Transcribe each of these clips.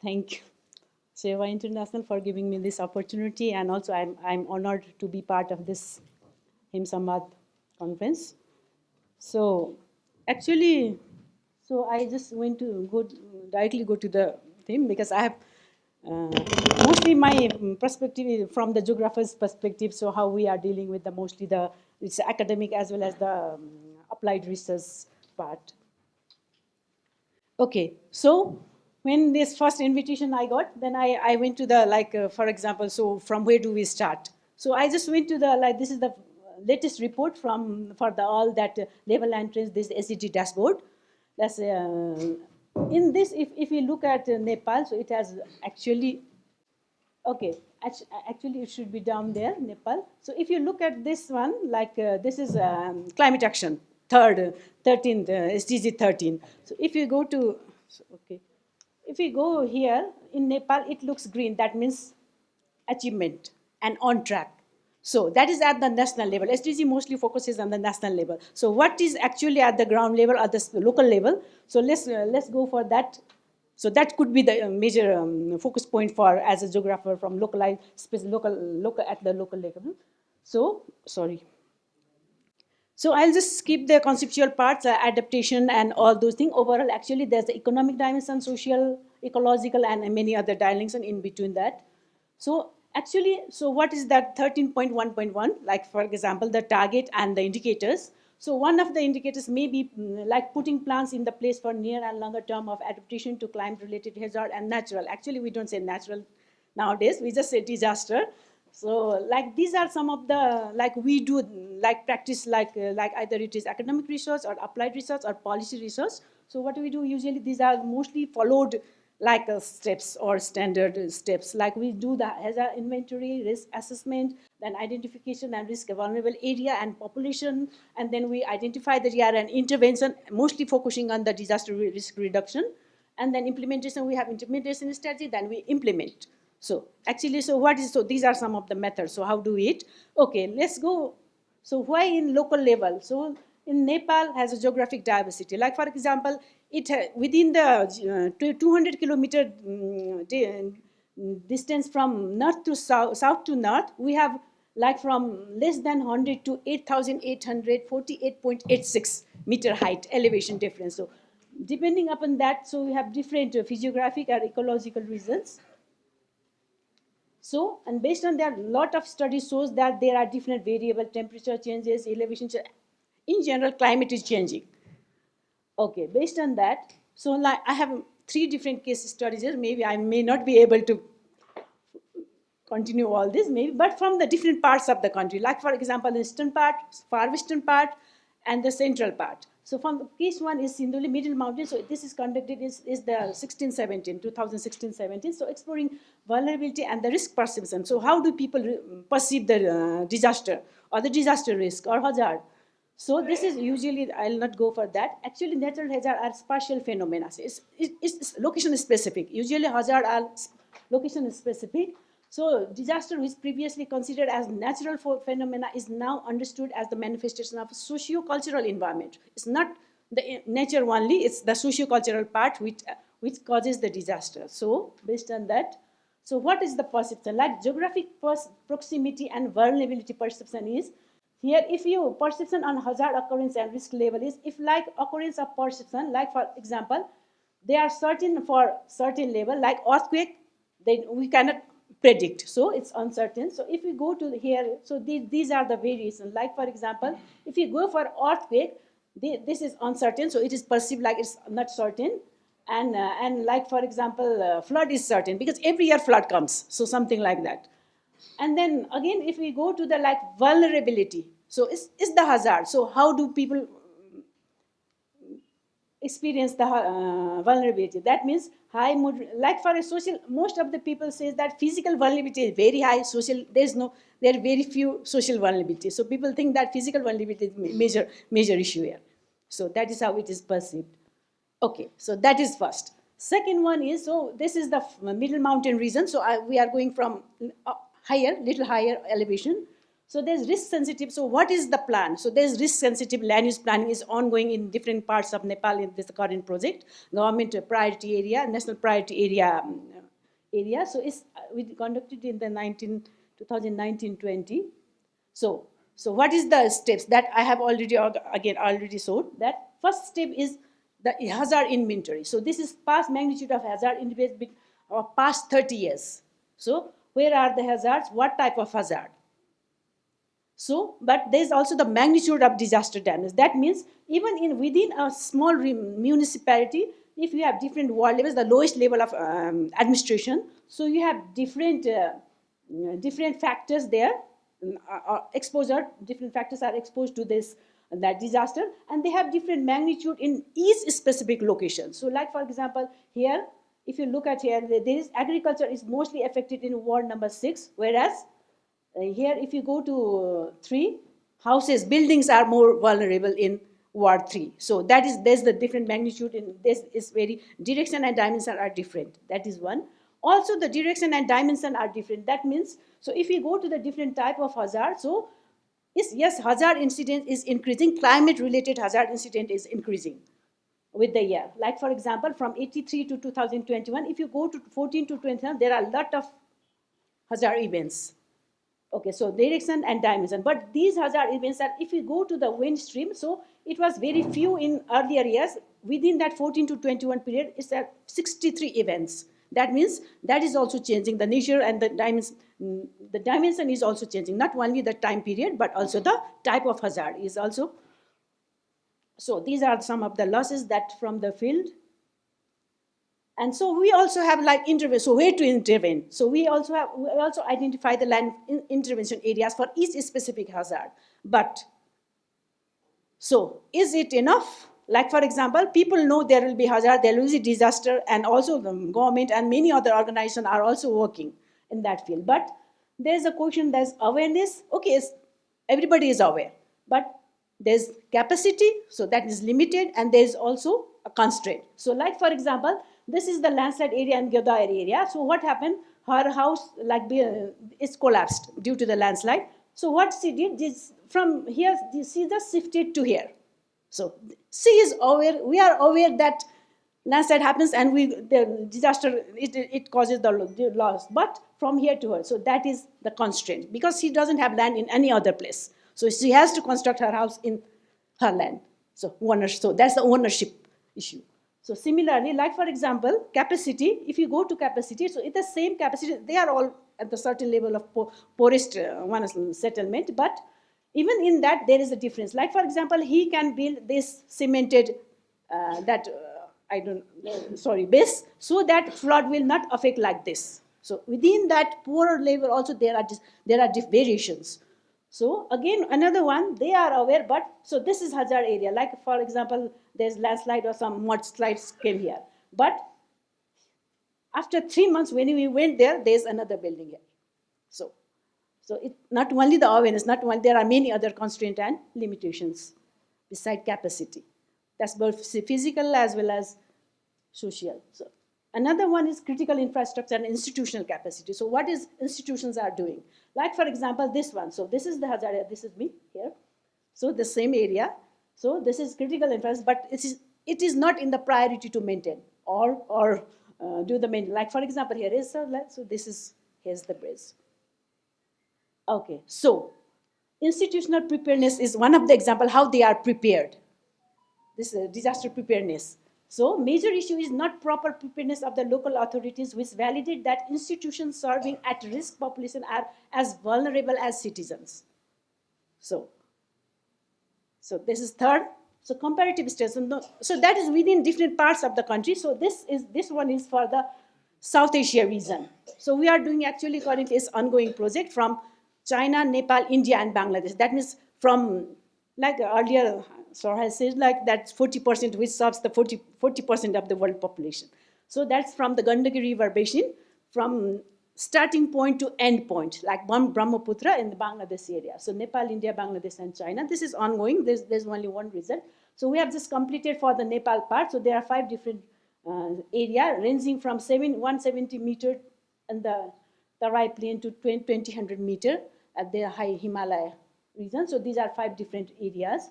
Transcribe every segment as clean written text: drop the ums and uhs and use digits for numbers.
Thank you, Sewa International, for giving me this opportunity, and also I'm honored to be part of this Samwaad conference. So, actually, so I just went to directly go to the theme because I have mostly my perspective is from the geographer's perspective. So how we are dealing with the mostly the it's academic as well as the applied research part. Okay, so when this first invitation I got, then I went to the for example, so from where do we start? So I just went to the this is the latest report from for the all that level entrance this SDG dashboard. That's in this if you look at Nepal, so it has actually okay. Actually, it should be down there, Nepal. So if you look at this one, this is climate action, 13th, SDG 13. So if you go to, okay, if you go here in Nepal, it looks green. That means achievement and on track. So that is at the national level. SDG mostly focuses on the national level. So what is actually at the ground level or the local level? So let's go for that. So that could be the major focus point for as a geographer from localized local at the local level. So sorry. So I'll just skip the conceptual parts, adaptation and all those things. Overall, actually, there's the economic dimension, social, ecological, and many other dimensions in between that. So actually, so what is that 13.1.1? Like, for example, the target and the indicators. So one of the indicators may be like putting plans in the place for near and longer term of adaptation to climate-related hazard and natural. Actually, we don't say natural nowadays. We just say disaster. So like these are some of the like we do like practice like either it is academic research or applied research or policy research. So what we do usually these are mostly followed like steps or standard steps. Like we do the hazard inventory, risk assessment, then identification and risk vulnerable area and population, and then we identify the area and intervention, mostly focusing on the disaster risk reduction, and then implementation. We have implementation strategy, then we implement. So actually, so what is so these are some of the methods. So how do we it? Okay, let's go. So why in local level? So in Nepal has a geographic diversity. Like for example, it within the 200-kilometer distance from north to south to north, we have like from less than 100 to 8,848.86 meter height elevation difference. So depending upon that, so we have different physiographic or ecological reasons. So, and based on that, lot of studies shows that there are different variable temperature changes, elevation change. In general, climate is changing. Okay, based on that, so like I have three different case studies here. Maybe I may not be able to continue all this, maybe, but from the different parts of the country. Like for example, the eastern part, far western part, and the central part. So from the case one is Sindhuli Middle Mountain. So this is conducted is the 2016-17. So exploring vulnerability and the risk perception. So how do people perceive the disaster or the disaster risk or hazard? So this is usually, I'll not go for that. Actually, natural hazard are spatial phenomena. So it's location specific. Usually hazard are location specific. So disaster, which previously considered as natural phenomena, is now understood as the manifestation of a socio-cultural environment. It's not the nature only, it's the socio-cultural part which causes the disaster. So based on that, so what is the perception? Like geographic proximity and vulnerability perception is, here, if you perception on hazard occurrence and risk level is, if like occurrence of perception, like for example, they are certain for certain level, like earthquake, then we cannot predict. So it's uncertain. So if we go to here, so these are the variations. Like for example, if you go for earthquake, this is uncertain. So it is perceived like it's not certain. And like for example, flood is certain because every year flood comes. So something like that. And then again, if we go to the like vulnerability, so it's the hazard. So how do people experience the vulnerability? That means high mood, like for a social, most of the people says that physical vulnerability is very high, social, there are very few social vulnerability. So people think that physical vulnerability is major issue here. So that is how it is perceived. Okay, so that is first. Second one is, so this is the middle mountain region. So we are going from higher, little higher elevation. So there's risk sensitive. So what is the plan? So there's risk sensitive land use planning is ongoing in different parts of Nepal in this current project. Government priority area, national priority area. So it's we conducted in the 2019-20. So what is the steps that I have already showed? That first step is the hazard inventory. So this is past magnitude of hazard in the past 30 years. So where are the hazards? What type of hazard? So, but there is also the magnitude of disaster damage. That means even within a small municipality, if you have different ward levels, the lowest level of administration, so you have different factors there, exposure. Different factors are exposed to that disaster, and they have different magnitude in each specific location. So, like for example, here, if you look at here, there is agriculture is mostly affected in ward number 6, whereas here, if you go to 3, buildings are more vulnerable in Ward 3. So there's the different magnitude in this is very, direction and dimension are different. That is one. Also, the direction and dimension are different. That means, so if you go to the different type of hazard, so yes, hazard incident is increasing, climate-related hazard incident is increasing with the year. Like for example, from 83 to 2021, if you go to 14 to 21, there are a lot of hazard events. Okay, so direction and dimension. But these hazard events are, if you go to the wind stream, so it was very few in earlier years. Within that 14 to 21 period, it's at 63 events. That means that is also changing. The nature and the dimension is also changing. Not only the time period, but also the type of hazard is also. So these are some of the losses that from the field. And so we also have like intervention. So where to intervene? So we also identify the land intervention areas for each specific hazard. But so is it enough? Like for example, people know there will be hazard, there will be disaster, and also the government and many other organizations are also working in that field. But there's a question, there's awareness. Okay, everybody is aware, but there's capacity, so that is limited, and there's also a constraint. So like for example, this is the landslide area in Gyodair area. So what happened? Her house is collapsed due to the landslide. So what she did is from here, she just shifted to here. So she is aware, we are aware that landslide happens and the disaster, it causes the loss, but from here to her. So that is the constraint, because she doesn't have land in any other place. So she has to construct her house in her land. So that's the ownership issue. So similarly, like for example, capacity, if you go to capacity, so it's the same capacity, they are all at the certain level of poorest settlement, but even in that there is a difference. Like for example, he can build this cemented, base, so that flood will not affect like this. So within that poorer level also there are variations. So again, another one, they are aware, but so this is hazard area. Like for example, there's landslide or some mudslides came here. But after 3 months, when we went there, there's another building here. So it not only the awareness, there are many other constraints and limitations beside capacity. That's both physical as well as social. So another one is critical infrastructure and institutional capacity. So what is institutions are doing? Like for example, this one. So this is the hazard area. This is me here. So the same area. So this is critical infrastructure, but it is not in the priority to maintain or do the maintenance. Like for example, here is so here's the bridge. Okay, so institutional preparedness is one of the example how they are prepared. This disaster preparedness. So major issue is not proper preparedness of the local authorities, which validate that institutions serving at risk population are as vulnerable as citizens. So this is third. So comparative stress. So that is within different parts of the country. So this one is for the South Asia region. So we are doing actually currently is ongoing project from China, Nepal, India, and Bangladesh. That means from, like earlier Sir has said, like that's 40%, which serves the 40% of the world population. So that's from the Gandaki River basin, from starting point to end point, like Brahmaputra in the Bangladesh area. So Nepal, India, Bangladesh, and China. This is ongoing. There's only one result. So we have just completed for the Nepal part. So there are 5 different area ranging from 170 meter in the Tarai plain to 2000 meter. at the high Himalaya region. So these are 5 different areas.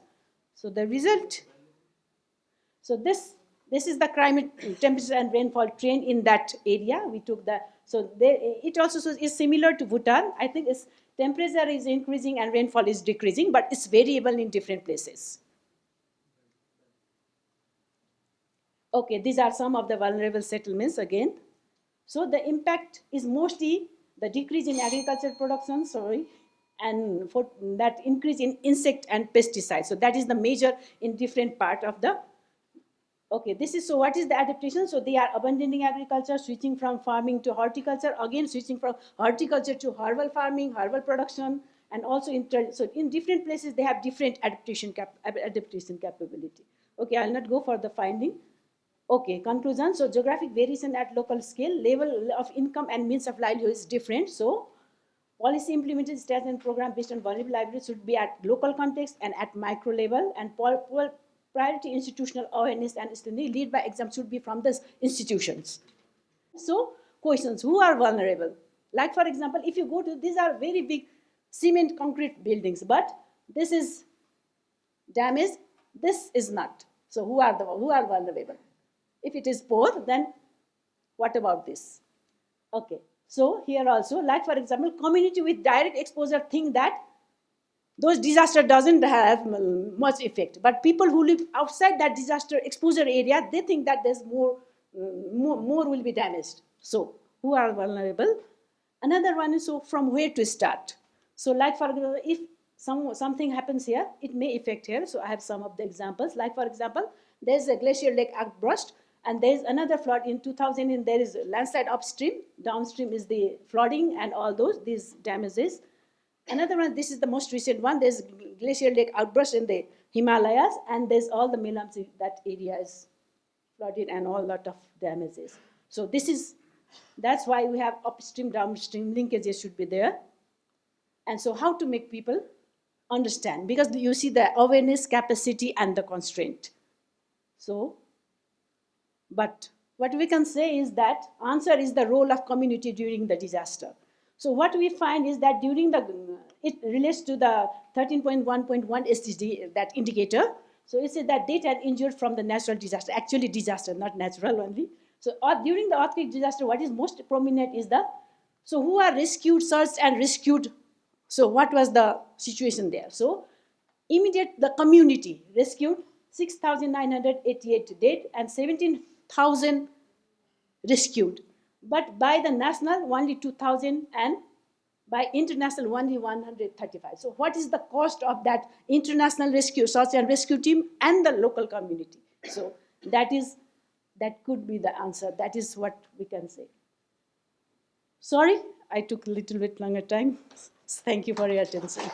So the result, so this is the climate, temperature and rainfall trend in that area. We took the, so there, it also is similar to Bhutan. I think its temperature is increasing and rainfall is decreasing, but it's variable in different places. Okay, these are some of the vulnerable settlements again. So the impact is mostly the decrease in agricultural production, and for that increase in insect and pesticides. So that is the major in different part of the. Okay, this is, so what is the adaptation? So they are abandoning agriculture, switching from farming to horticulture, again switching from horticulture to herbal farming, herbal production, and also so in different places they have different adaptation capability. Okay, I'll not go for the finding. Okay, conclusion. So geographic variation at local scale, level of income and means of livelihood is different. So policy implemented stats and program based on vulnerable livelihoods should be at local context and at micro level, and priority institutional awareness and lead by example should be from the institutions. So questions, who are vulnerable? Like for example, if you go to, these are very big cement concrete buildings, but this is damaged, this is not. So who are vulnerable? If it is poor, then what about this? Okay, so here also, like for example, community with direct exposure think that those disaster doesn't have much effect, but people who live outside that disaster exposure area, they think that there's more will be damaged. So who are vulnerable? Another one is, so from where to start? So like for example, if something happens here, it may affect here. So I have some of the examples. Like for example, there's a glacier lake outburst, and there's another flood in 2000, and there is a landslide upstream. Downstream is the flooding and all these damages. Another one, this is the most recent one. There's glacier lake outburst in the Himalayas, and there's all the Milamsi, that area is flooded and all lot of damages. So that's why we have upstream, downstream linkages should be there. And so how to make people understand? Because you see the awareness, capacity, and the constraint. So, but what we can say is that answer is the role of community during the disaster. So what we find is that it relates to the 13.1.1 SDG, that indicator. So it says that death and injured from the natural disaster, actually disaster, not natural only. So during the earthquake disaster, what is most prominent is so who are rescued, searched and rescued. So what was the situation there? So the community rescued 6,988 dead and 17,000 rescued. But by the national, only 2,000, and by international, only 135. So what is the cost of that international rescue, search and rescue team and the local community? So that could be the answer. That is what we can say. Sorry, I took a little bit longer time. Thank you for your attention.